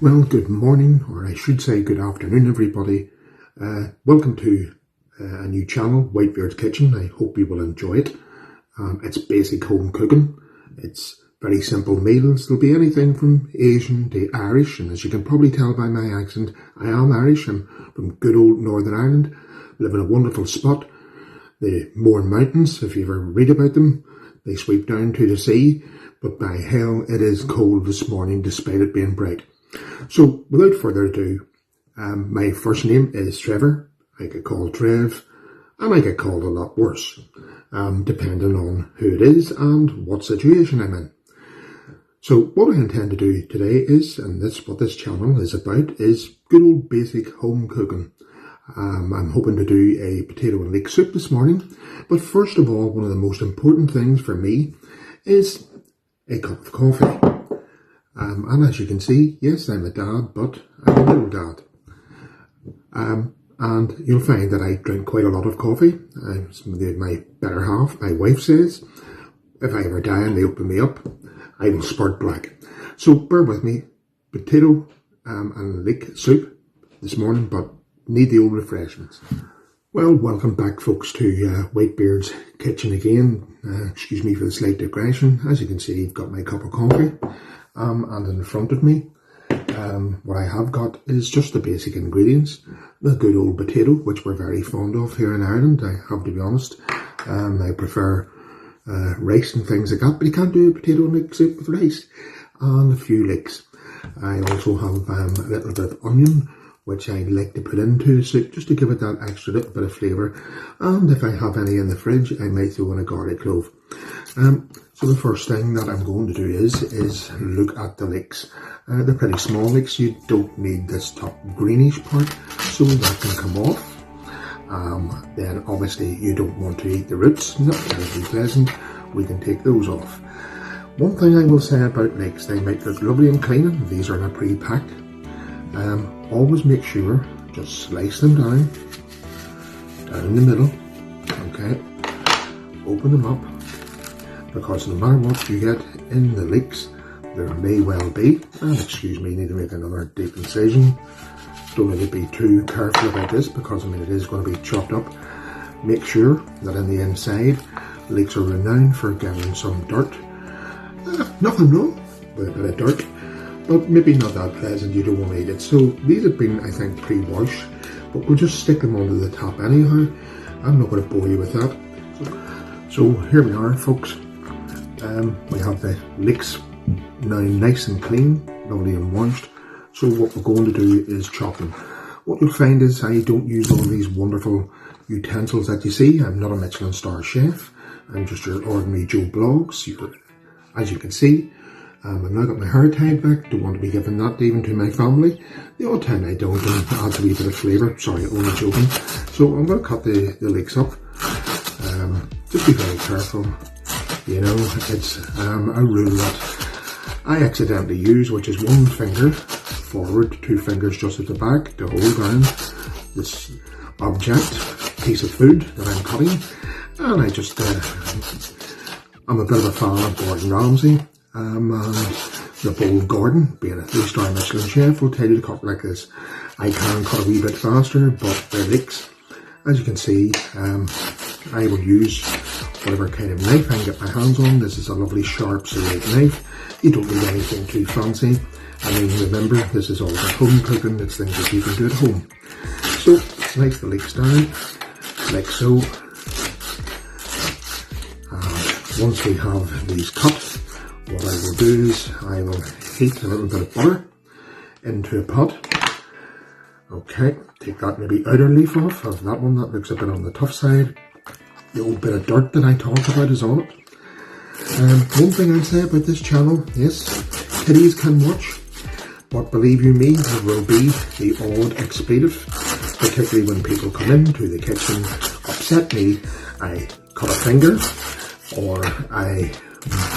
Well, good morning, or I should say good afternoon, everybody. Welcome to a new channel, Whitebeard's Kitchen. I hope you will enjoy it. It's basic home cooking. It's very simple meals. There'll be anything from Asian to Irish, and as you can probably tell by my accent, I am Irish. I'm from good old Northern Ireland. Live in a wonderful spot. The Mourne Mountains, if you ever read about them, they sweep down to the sea, but by hell, it is cold this morning despite it being bright. So, without further ado, my first name is Trevor. I get called Trev, and I get called a lot worse, depending on who it is and what situation I'm in. So, what I intend to do today is, and that's what this channel is about, is good old basic home cooking. I'm hoping to do a potato and leek soup this morning, but first of all, one of the most important things for me is a cup of coffee. And as you can see, yes, I'm a dad, but I'm a little dad. And you'll find that I drink quite a lot of coffee. My better half, my wife says, if I ever die and they open me up, I will spurt black. So bear with me, potato and leek soup this morning, but need the old refreshments. Well, welcome back, folks, to Whitebeard's Kitchen again. Excuse me for the slight digression. As you can see, I've got my cup of coffee. And in front of me, what I have got is just the basic ingredients. The good old potato, which we're very fond of here in Ireland, I have to be honest. I prefer rice and things like that, but you can't do a potato and leek soup with rice. And a few leeks. I also have a little bit of onion, which I like to put into the soup just to give it that extra little bit of flavour. And if I have any in the fridge, I might throw in a garlic clove. So the first thing that I'm going to do is look at the leeks. They're pretty small leeks. You don't need this top greenish part, so that can come off. Then obviously you don't want to eat the roots, not terribly pleasant. We can take those off. One thing I will say about leeks, they might look lovely and clean, and these are not pre-packed. Always make sure, just slice them down in the middle, okay, open them up, because no matter what you get in the leeks, there may well be, and excuse me, need to make another deep incision, don't need to be too careful about this, because I mean it is going to be chopped up. Make sure that in the inside, leeks are renowned for getting some dirt, nothing wrong with a bit of dirt, but maybe not that pleasant, you don't want to eat it. So these have been, I think, pre-washed, but we'll just stick them onto the top anyhow. I'm not going to bore you with that. So here we are, folks. We have the leeks now nice and clean, lovely and washed. So what we're going to do is chop them. What you'll find is I don't use all these wonderful utensils that you see. I'm not a Michelin star chef. I'm just your ordinary Joe Blogs. As you can see, I've now got my hair tied back, don't want to be giving that even to my family. The odd time I don't, and it adds a wee bit of flavour. Sorry, only joking. So I'm going to cut the leeks up. Just be very careful. You know, it's a rule that I accidentally use, which is one finger forward, two fingers just at the back to hold down this object, piece of food that I'm cutting. And I just, I'm a bit of a fan of Gordon Ramsay. And the bold Gordon, being a 3-star Michelin chef, will tell you to cut like this. I can cut a wee bit faster, but the leeks, as you can see, I will use whatever kind of knife I can get my hands on. This is a lovely sharp serrated knife. You don't need anything too fancy. I mean, remember, this is all about home cooking. It's things that you can do at home. So, slice the leeks down, like so. Once we have these cut, what I will do is I will heat a little bit of butter into a pot. Okay, take that maybe outer leaf off of that one that looks a bit on the tough side. The old bit of dirt that I talked about is on it. One thing I'd say about this channel, yes, kiddies can watch, but believe you me, there will be the odd expletive, particularly when people come into the kitchen, upset me, I cut a finger, or I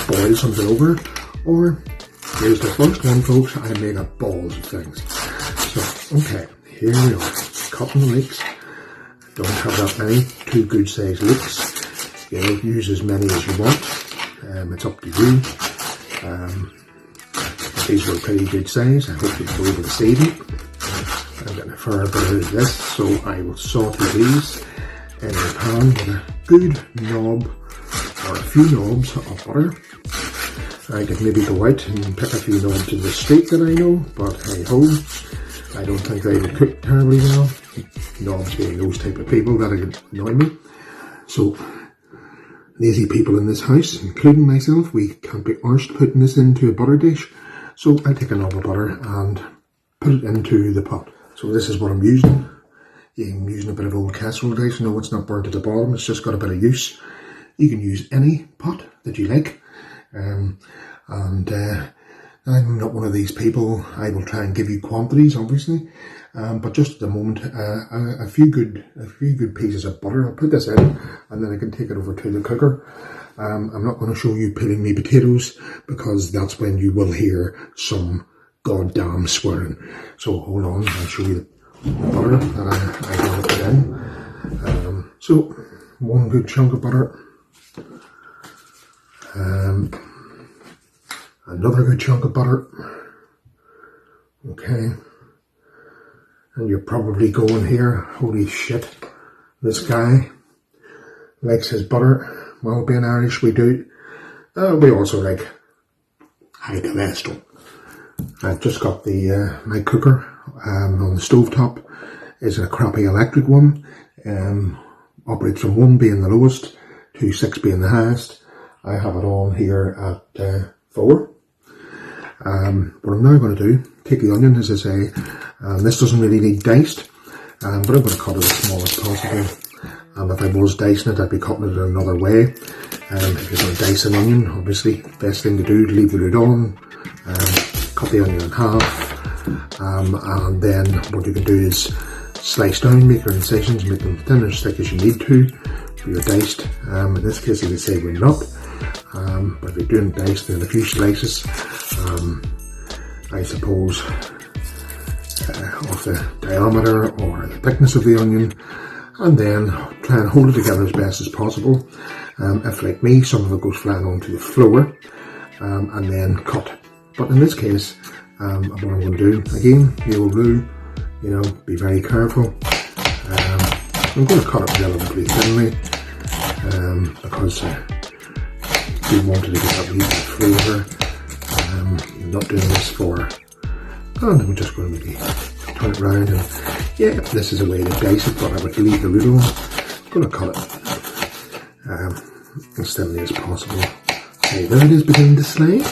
boil something over, or here's the first one, folks, I made up balls of things. So, okay, here we are, cutting the leeks. Don't have that many, 2 good sized leeks. You know, use as many as you want, it's up to you. these were pretty good size. I hope you'll be able to see them. I'm getting a fair bit of this, so I will saute these in a pan with a good knob or a few knobs of butter. I could maybe go out and pick a few knobs in the street that I know, but hey ho, I don't think they would cook terribly well. Knobs being those type of people that annoy me. So, lazy people in this house, including myself, we can't be arsed putting this into a butter dish. So I take a knob of butter and put it into the pot. So this is what I'm using. I'm using a bit of old casserole dish. No, it's not burnt at the bottom, it's just got a bit of use. You can use any pot that you like. I'm not one of these people. I will try and give you quantities, obviously, but just at the moment, a few good pieces of butter. I'll put this in, and then I can take it over to the cooker. I'm not going to show you peeling me potatoes, because that's when you will hear some goddamn swearing. So hold on, I'll show you the butter that I want to put in. So one good chunk of butter. Another good chunk of butter. Okay. And you're probably going here, holy shit, this guy likes his butter. Well, being Irish, we do. We also like high cholesterol. I've just got the my cooker on the stove top. Is a crappy electric one. Operates from 1 being the lowest to 6 being the highest. I have it on here at 4. What I'm now going to do, take the onion, as I say. This doesn't really need diced, but I'm going to cut it as small as possible. If I was dicing it, I'd be cutting it another way. If you're going to dice an onion, obviously, best thing to do, leave the root on, cut the onion in half, and then what you can do is slice down, make your incisions, make them thin or thick as you need to for your diced. In this case, as I say, we're not. But if you're doing diced, then a few slices, I suppose, of the diameter or the thickness of the onion, and then try and hold it together as best as possible. If, like me, some of it goes flying onto the floor, and then cut. But in this case, what I'm going to do, again, the old rule, you know, be very careful. I'm going to cut it relatively thinly, because we wanted to get that wee bit of flavour. I'm not doing this for, and I'm just going to maybe turn it round, and yeah, this is a way to dice it, but I would leave the root on. I'm going to cut it as thinly as possible. Okay, there it is beginning to slide.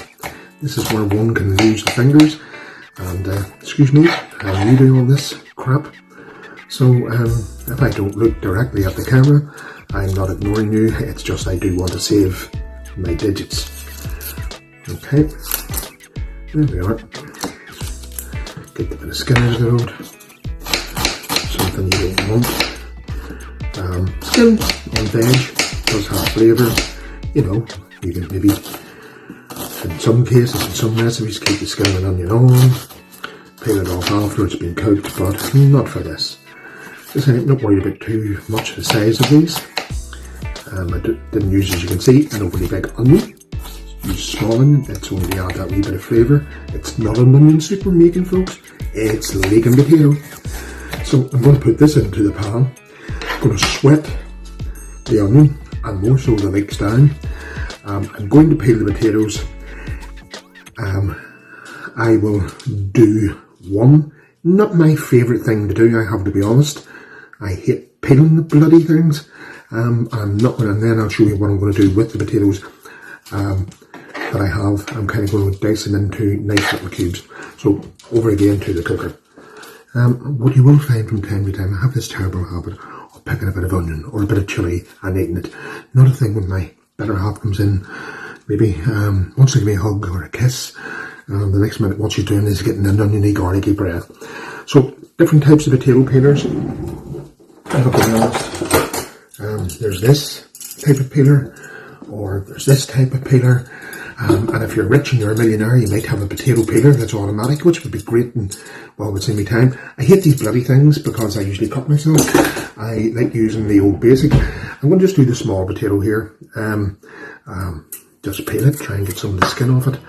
This is where one can lose the fingers, and excuse me, I'm doing all this crap. So if I don't look directly at the camera, I'm not ignoring you, it's just I do want to save my digits. Okay, there we are. Get the bit of skin out of the road. Something you don't want. Skin on veg does have flavour. You know, you can maybe, in some cases, in some recipes, keep the skin and onion on, peel it off after it's been cooked, but not for this. I'm not worried about too much the size of these. I didn't use, as you can see, an overly big onion. Use small onion, it's only to add that wee bit of flavour. It's not an onion soup we're making, folks. It's leek and potato. So I'm going to put this into the pan. I'm going to sweat the onion and more so the leeks down. I'm going to peel the potatoes. I will do one. Not my favourite thing to do, I have to be honest. I hate peeling the bloody things. I'm not going to, and then I'll show you what I'm going to do with the potatoes that I have. I'm kind of going to dice them into nice little cubes. So over again to the cooker. What you will find from time to time, I have this terrible habit of picking a bit of onion or a bit of chilli and eating it. Not a thing when my better half comes in. Maybe wants to give me a hug or a kiss. The next minute what she's doing is getting an oniony garlicky breath. So different types of potato peelers. I'll be honest. There's this type of peeler, or there's this type of peeler. And if you're rich and you're a millionaire, you might have a potato peeler that's automatic, which would be great and, well, would save me time. I hate these bloody things because I usually cut myself. I like using the old basic. I'm going to just do the small potato here. Just peel it, try and get some of the skin off it.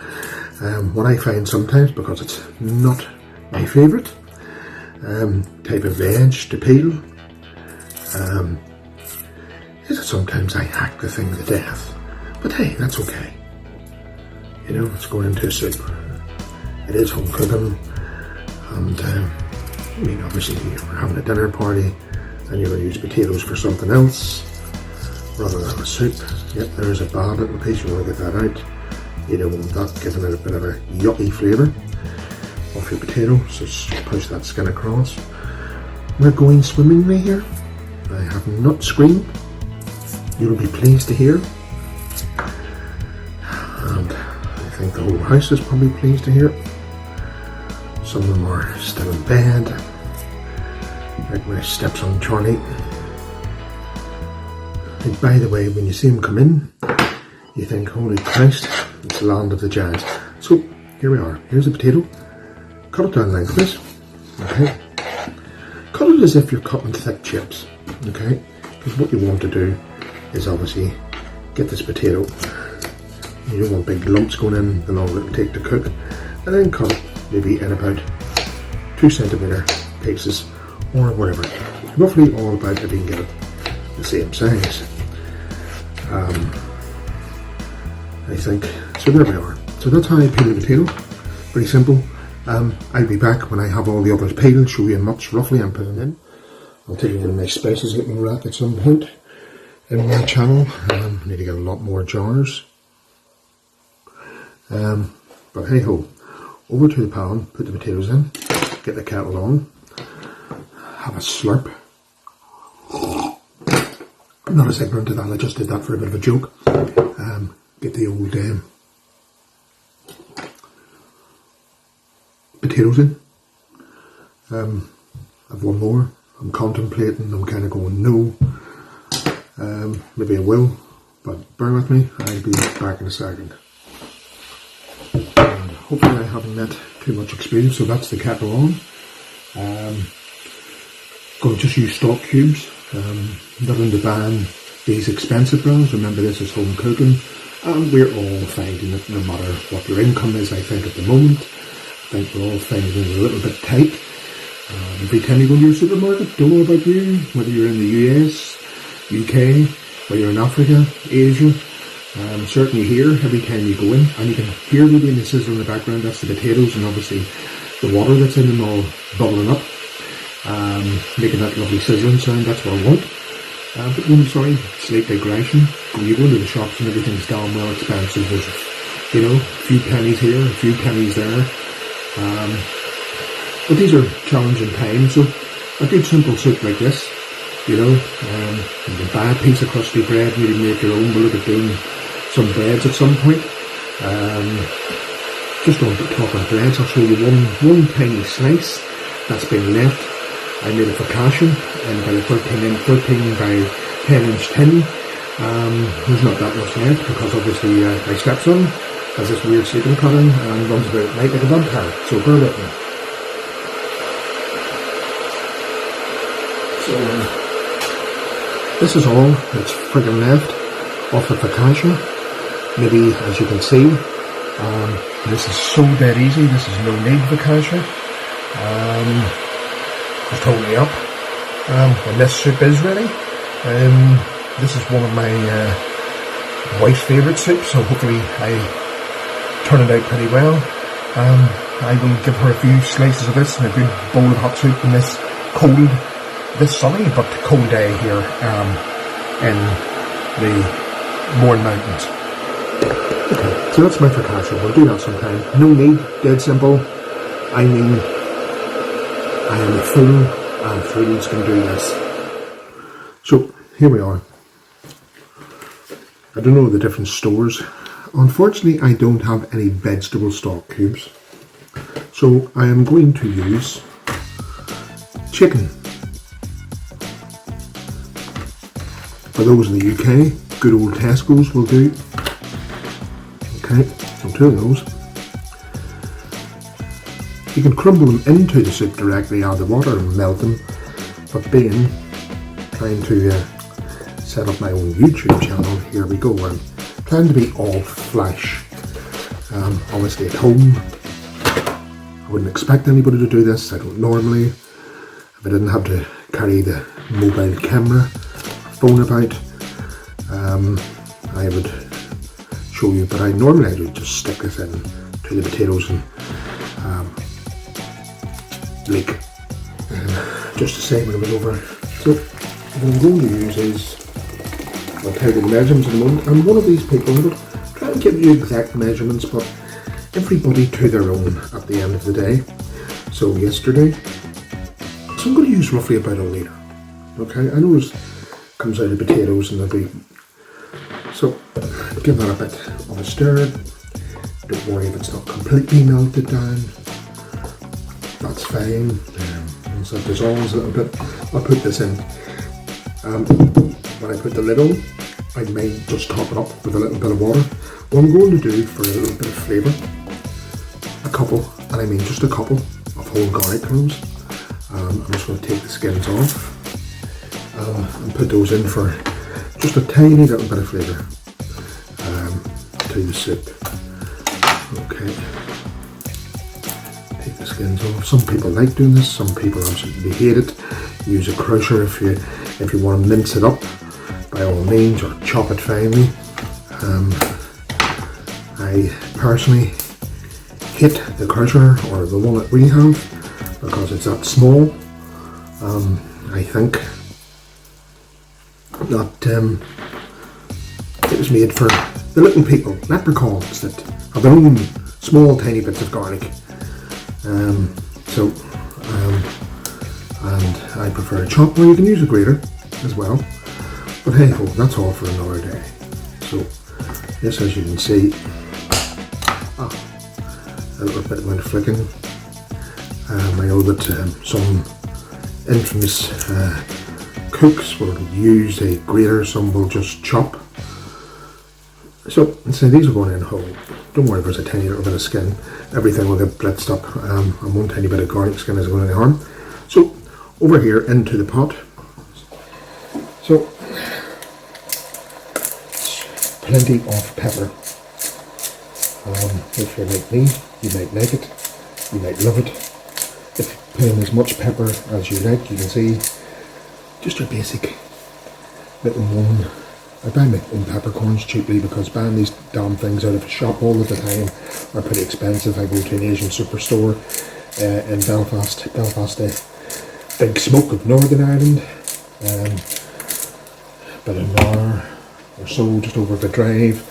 What I find sometimes, because it's not my favourite type of veg to peel, is that sometimes I hack the thing to death. But hey, that's okay. You know, it's going into a soup. It is home cooking, and I mean, obviously you're having a dinner party and you're going to use potatoes for something else rather than a soup. Yep, there's a bad little piece, you want to get that out. You don't want that giving it a bit of a yucky flavour off your potato, so just push that skin across. We're going swimmingly here. I have not screamed. You'll be pleased to hear. And I think the whole house is probably pleased to hear. Some of them are still in bed, like my stepson Charlie. And by the way, when you see him come in, you think, holy Christ, it's the land of the giants. So here we are. Here's a potato. Cut it down lengthways. Okay. Cut it as if you're cutting thick chips. Okay. Because what you want to do is obviously get this potato. You don't want big lumps going in the longer it will take to cook. And then cut it maybe in about 2 centimetre pieces or whatever. Roughly all about if you can get it the same size. I think. So there we are. So that's how I peel the potato. Pretty simple. I'll be back when I have all the others peeled, show you how much roughly I'm putting in. I'll take you to my spices getting rack at some point in my channel. Need to get a lot more jars. But hey ho, over to the pan, put the potatoes in, get the kettle on, have a slurp. I'm not as ignorant to that, I just did that for a bit of a joke. Get the old potatoes in. I've one more. I'm contemplating, I'm kind of going no. Maybe I will, but bear with me, I'll be back in a second. And hopefully I haven't met too much experience, so that's the kettle on. Going to just use stock cubes, not into buying these expensive brands. Remember, this is home cooking, and we're all finding it, no matter what your income is, I think at the moment. I think we're all finding it a little bit tight. Every time you go to your supermarket, don't know about you, whether you're in the US, UK, whether you're in Africa, Asia, certainly here, every time you go in, and you can hear maybe in the sizzle in the background, that's the potatoes and obviously the water that's in them all bubbling up, making that lovely sizzling sound. That's what I want. But I'm sorry, slight digression. When you go into the shops and everything's damn well expensive, there's, you know, a few pennies here, a few pennies there. But these are challenging times, so a good simple soup like this, you know, you can buy a piece of crusty bread, maybe make your own. We'll look at doing some breads at some point. Just on the top of breads, I'll show you one tiny slice that's been left. I made a focaccia in about a 13 by 10 inch tin. There's not that much left because obviously my stepson has this weird sleeping pattern and runs about at night like a vampire, so bear with me. So this is all that's friggin' left off the focaccia. Maybe as you can see, this is so dead easy. This is no need focaccia. It's totally up. When this soup is ready, this is one of my wife's favourite soups, so hopefully I turn it out pretty well. I will give her a few slices of this and a good bowl of hot soup in this sunny but cold day here in the Mourne Mountains. Okay, so that's my focaccia. We'll do that sometime. No need, dead simple. I mean, I am a fool and fools can do this. So here we are. I don't know the different stores. Unfortunately, I don't have any vegetable stock cubes. So I am going to use chicken. For those in the UK, good old Tesco's will do. Okay, so 2 of those. You can crumble them into the soup directly out of the water and melt them, but trying to set up my own YouTube channel, here we go, I'm trying to be all flesh. Obviously at home, I wouldn't expect anybody to do this. I don't normally. If I didn't have to carry the mobile camera, phone about, I would show you. But I would just stick this in to the potatoes and leek, just to say when it was over. So what I'm going to use is, I'll tell you the measurements in a moment. I'm one of these people who don't try and give you exact measurements, but everybody to their own at the end of the day. So yesterday, so I'm going to use roughly about a litre. Okay, I know it comes out of potatoes and there'll be, so give that a bit of a stir. Don't worry if it's not completely melted down. That's fine. So it dissolves a little bit. I'll put this in. When I put the lid on, I may just top it up with a little bit of water. What I'm going to do for a little bit of flavour, a couple, and I mean just a couple of whole garlic cloves. I'm just going to take the skins off and put those in for just a tiny little bit of flavour to the soup. Okay. Take the skins off. Some people like doing this, some people absolutely hate it. Use a crusher if you want to mince it up, by all means, or chop it finely. I personally hate the crusher, or the one that we have, because it's that small. I think that it was made for the little people, leprechauns, that have their own small tiny bits of garlic. And I prefer a chop, or you can use a grater as well. But hey ho, that's all for another day. So this, as you can see, a little bit went flicking. I know that some infamous cooks will use a grater, some will just chop. So these are going in whole. Don't worry if there's a tiny little bit of skin. Everything will get blitzed up, and one tiny bit of garlic skin isn't going to harm. So over here into the pot. So plenty of pepper. If you're like me, you might like it, you might love it. If you put in as much pepper as you like, you can see just your basic little one. I buy my own peppercorns cheaply, because buying these damn things out of a shop all the time are pretty expensive. I go to an Asian superstore in Belfast, big smoke of Northern Ireland, about an hour or so just over the drive.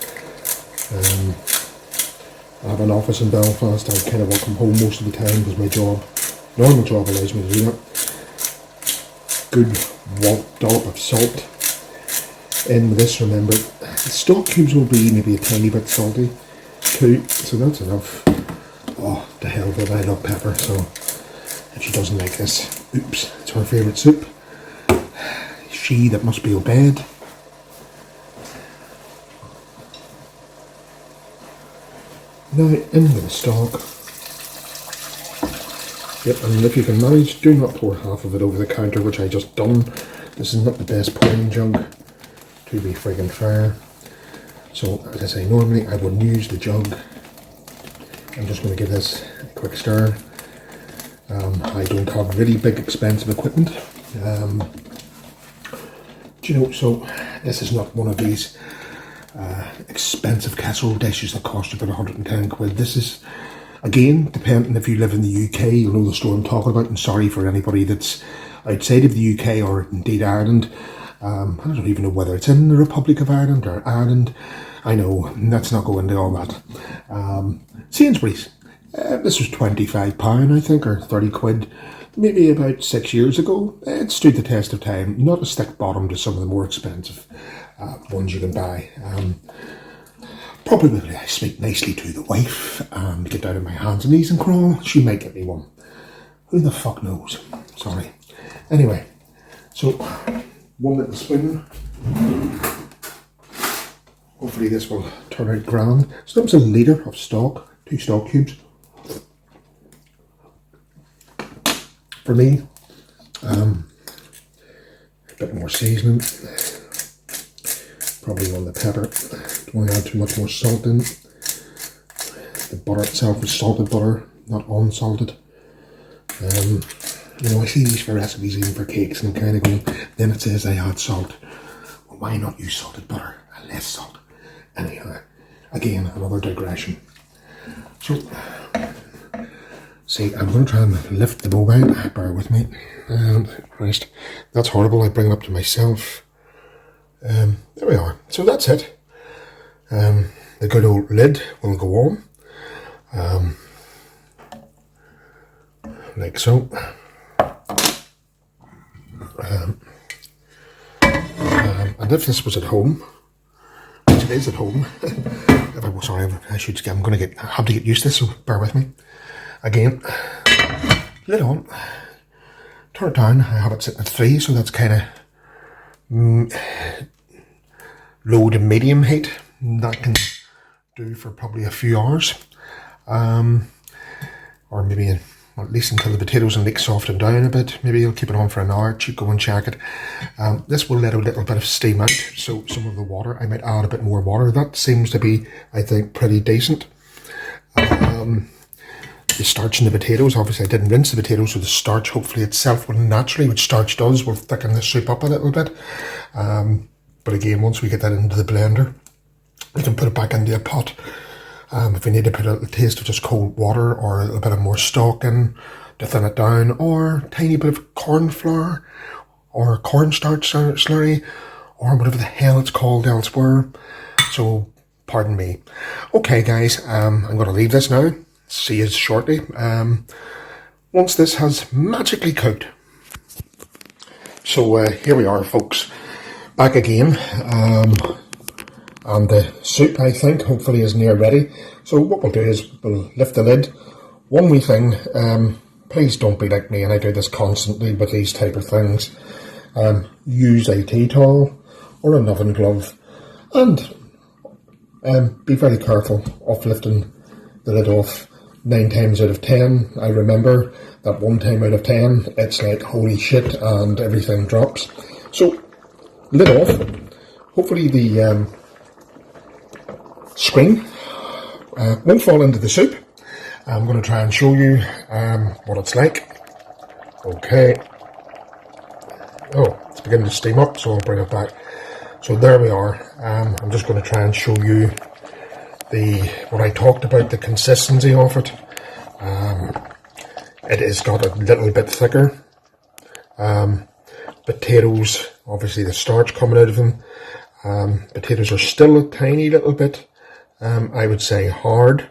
I have an office in Belfast. I kind of work from home most of the time because my normal job allows me to do that. Good dollop of salt in with this. Remember, the stock cubes will be maybe a tiny bit salty too, so that's enough. Oh, to hell with it, I love pepper, so if she doesn't like this, oops, it's her favourite soup. She that must be obeyed. Now in with the stock. Yep, and if you can manage, do not pour half of it over the counter, which I just done. This is not the best pouring jug, to be friggin' fair. So as I say, normally I wouldn't use the jug. I'm just going to give this a quick stir. I don't have really big expensive equipment. Do you know, so this is not one of these expensive casserole dishes that cost you about 110 quid. This is, again, depending if you live in the UK, you'll know the store I'm talking about, and sorry for anybody that's outside of the UK or indeed Ireland. I don't even know whether it's in the Republic of Ireland or Ireland. I know, let's not go into all that. Sainsbury's. This was £25, I think, or 30 quid, maybe about 6 years ago. It stood the test of time. Not a stick bottom to some of the more expensive ones you can buy. Probably I speak nicely to the wife and get down on my hands and knees and crawl. She might get me one. Who the fuck knows? Sorry. Anyway, so one little spoon. Hopefully this will turn out grand. So that was a litre of stock, 2 stock cubes. For me, a bit more seasoning. Probably on the pepper. Don't want to add too much more salt in. the butter itself is salted butter, not unsalted. You know, I see these for recipes even for cakes and kind of going, then it says I add salt. Well, why not use salted butter and less salt? Anyhow, again, another digression. So, see, I'm going to try and lift the mobile, bear with me. And, Christ, that's horrible, I bring it up to myself. There we are, so that's it. The good old lid will go on. Like so. And if this was at home, which it is at home, sorry, I'm going to have to get used to this, so bear with me. Again, lid on, turn it down. I have it sitting at 3, so that's kind of low to medium heat. That can do for probably a few hours, or maybe at least until the potatoes and leeks soften down a bit. Maybe you'll keep it on for an hour, go and check it. This will let a little bit of steam out, so some of the water, I might add a bit more water. That seems to be, I think, pretty decent. The starch in the potatoes, obviously I didn't rinse the potatoes, so the starch hopefully itself will naturally, which starch does, will thicken the soup up a little bit. But again, once we get that into the blender, we can put it back into a pot. If we need to put a little taste of just cold water or a little bit of more stock in to thin it down, or a tiny bit of corn flour or cornstarch slurry or whatever the hell it's called elsewhere. So pardon me. Okay guys, I'm going to leave this now. See you shortly. Once this has magically cooked. So here we are folks, back again. And the soup, I think, hopefully is near ready. So what we'll do is we'll lift the lid. One wee thing, please don't be like me, and I do this constantly with these type of things. Use a tea towel or an oven glove, and be very careful of lifting the lid off. 9 times out of 10, I remember that 1 time out of 10, it's like holy shit and everything drops. So, lid off. Hopefully the screen won't fall into the soup. I'm going to try and show you what it's like. Okay. Oh, it's beginning to steam up, so I'll bring it back. So there we are. I'm just going to try and show you what I talked about, the consistency of it. It has got a little bit thicker. Potatoes, obviously the starch coming out of them. Potatoes are still a tiny little bit, I would say, hard.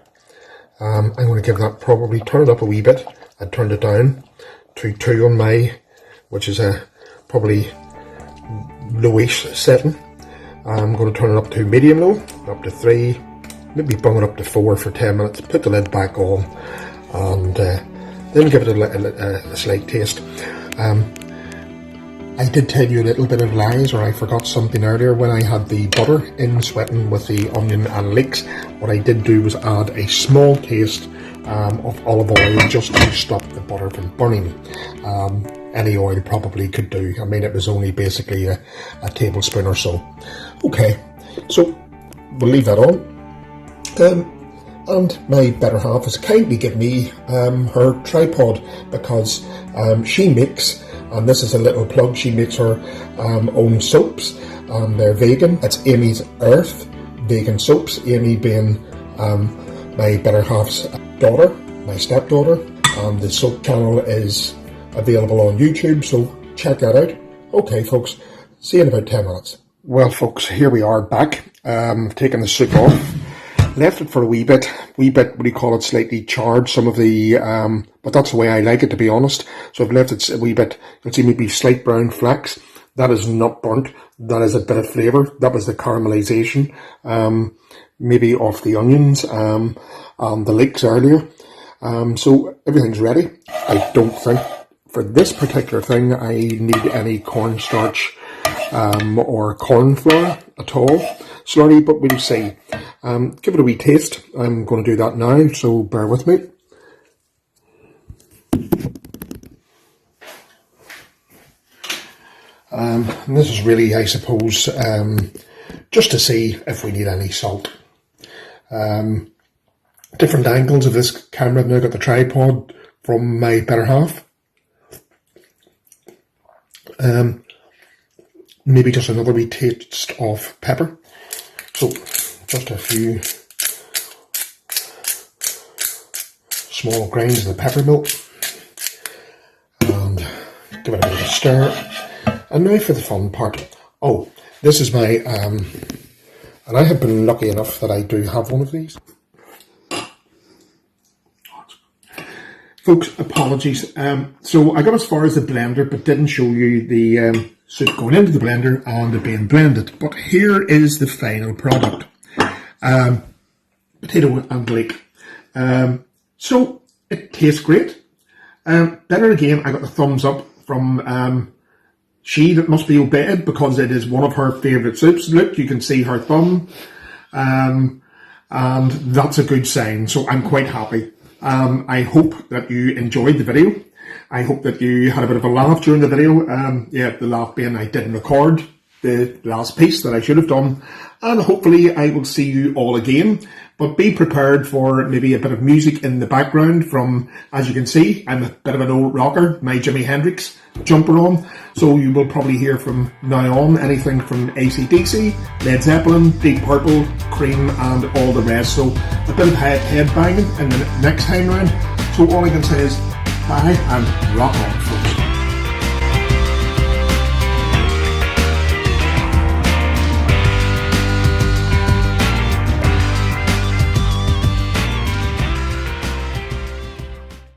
I'm going to give that probably, turn it up a wee bit. I turned it down to 2 on my, which is a probably lowish setting. I'm going to turn it up to medium low, up to 3, maybe bung it up to 4 for 10 minutes, put the lid back on, and then give it a slight taste. I did tell you a little bit of lies, or I forgot something earlier. When I had the butter in sweating with the onion and leeks, what I did do was add a small taste of olive oil just to stop the butter from burning. Any oil probably could do. I mean, it was only basically a tablespoon or so. Okay, so we'll leave that on. And my better half has kindly given me her tripod, because she makes, and this is a little plug, she makes her own soaps. They're vegan. It's Amy's Earth vegan soaps. Amy being my better half's daughter, my stepdaughter. The soap channel is available on YouTube, so check that out. Okay folks, see you in about 10 minutes. Well folks, here we are back. Taking the soup off. Left it for a wee bit, what do you call it, slightly charred, some of the, but that's the way I like it, to be honest. So I've left it a wee bit, you'll see maybe slight brown flecks. That is not burnt, that is a bit of flavour. That was the caramelisation, maybe of the onions, and the leeks earlier. So everything's ready. I don't think, for this particular thing, I need any cornstarch, or corn flour at all. Slurry, but we'll see. Give it a wee taste. I'm going to do that now, so bear with me. And this is really, I suppose, just to see if we need any salt. different angles of this camera. I've now got the tripod from my better half. Maybe just another wee taste of pepper. So just a few small grains of the pepper milk, and give it a bit of a stir. And now for the fun part. Oh, this is my, and I have been lucky enough that I do have one of these. Folks, apologies. So I got as far as the blender, but didn't show you the soup going into the blender and it being blended. But here is the final product. Potato and leek. So it tastes great. Better again, I got the thumbs up from she that must be obeyed, because it is one of her favourite soups. Look, you can see her thumb, and that's a good sign. So I'm quite happy. I hope that you enjoyed the video. I hope that you had a bit of a laugh during the video. Yeah, the laugh being I didn't record the last piece that I should have done. And hopefully I will see you all again. But be prepared for maybe a bit of music in the background from, as you can see, I'm a bit of an old rocker, my Jimi Hendrix jumper on. So you will probably hear from now on anything from AC/DC, Led Zeppelin, Deep Purple, Cream and all the rest. So a bit of head banging in the next time round. So all I can say is bye and rock on, folks.